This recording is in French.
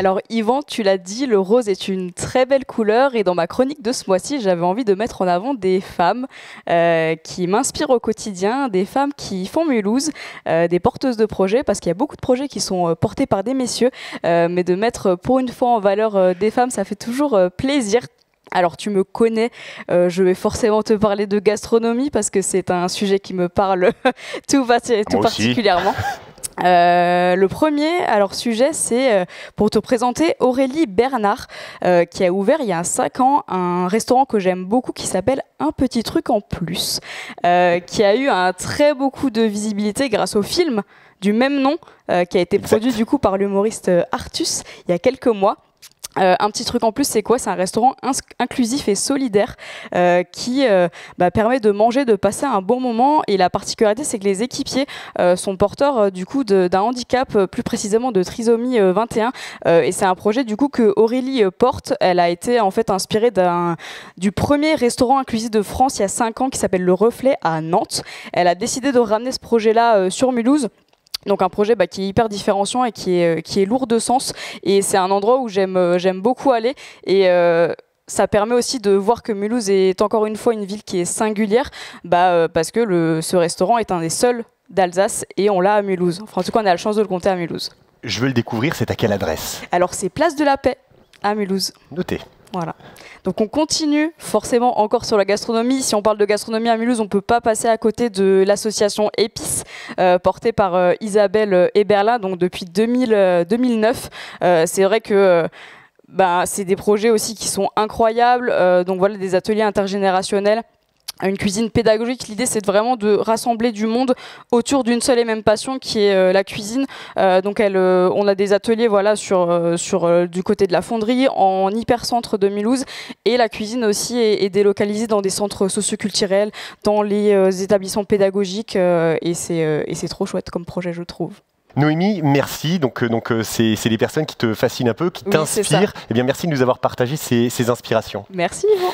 Alors Yvan, tu l'as dit, le rose est une très belle couleur et dans ma chronique de ce mois-ci, j'avais envie de mettre en avant des femmes qui m'inspirent au quotidien, des femmes qui font Mulhouse, des porteuses de projets, parce qu'il y a beaucoup de projets qui sont portés par des messieurs, mais de mettre pour une fois en valeur des femmes, ça fait toujours plaisir. Alors tu me connais, je vais forcément te parler de gastronomie parce que c'est un sujet qui me parle tout particulièrement. Le premier sujet, c'est pour te présenter Aurélie Bernard, qui a ouvert il y a 5 ans un restaurant que j'aime beaucoup qui s'appelle Un Petit Truc en Plus, qui a eu un très beaucoup de visibilité grâce au film du même nom, qui a été produit du coup par l'humoriste Artus il y a quelques mois. Un petit truc en plus, c'est quoi? C'est un restaurant inclusif et solidaire qui permet de manger, de passer un bon moment. Et la particularité, c'est que les équipiers sont porteurs du coup d'un handicap, plus précisément de trisomie 21. Et c'est un projet du coup que Aurélie porte. Elle a été en fait inspirée du premier restaurant inclusif de France il y a 5 ans qui s'appelle Le Reflet à Nantes. Elle a décidé de ramener ce projet-là sur Mulhouse. Donc un projet qui est hyper différenciant et qui est lourd de sens. Et c'est un endroit où j'aime beaucoup aller. Et ça permet aussi de voir que Mulhouse est encore une fois une ville qui est singulière, parce que ce restaurant est un des seuls d'Alsace et on l'a à Mulhouse. Enfin, en tout cas, on a la chance de le compter à Mulhouse. Je veux le découvrir, c'est à quelle adresse? Alors c'est Place de la Paix à Mulhouse. Noté. Voilà. Donc on continue forcément encore sur la gastronomie. Si on parle de gastronomie à Mulhouse, on ne peut pas passer à côté de l'association Épices, portée par Isabelle Eberlin, donc depuis 2009. C'est vrai que c'est des projets aussi qui sont incroyables. Donc voilà, des ateliers intergénérationnels. Une cuisine pédagogique, l'idée c'est vraiment de rassembler du monde autour d'une seule et même passion qui est la cuisine. Donc on a des ateliers sur du côté de la fonderie, en hypercentre de Mulhouse, et la cuisine aussi est délocalisée dans des centres socioculturels, dans les établissements pédagogiques, et c'est trop chouette comme projet, je trouve. Noémie, merci. Donc c'est les personnes qui te fascinent un peu, qui t'inspirent. Eh bien, merci de nous avoir partagé ces inspirations. Merci Yvan.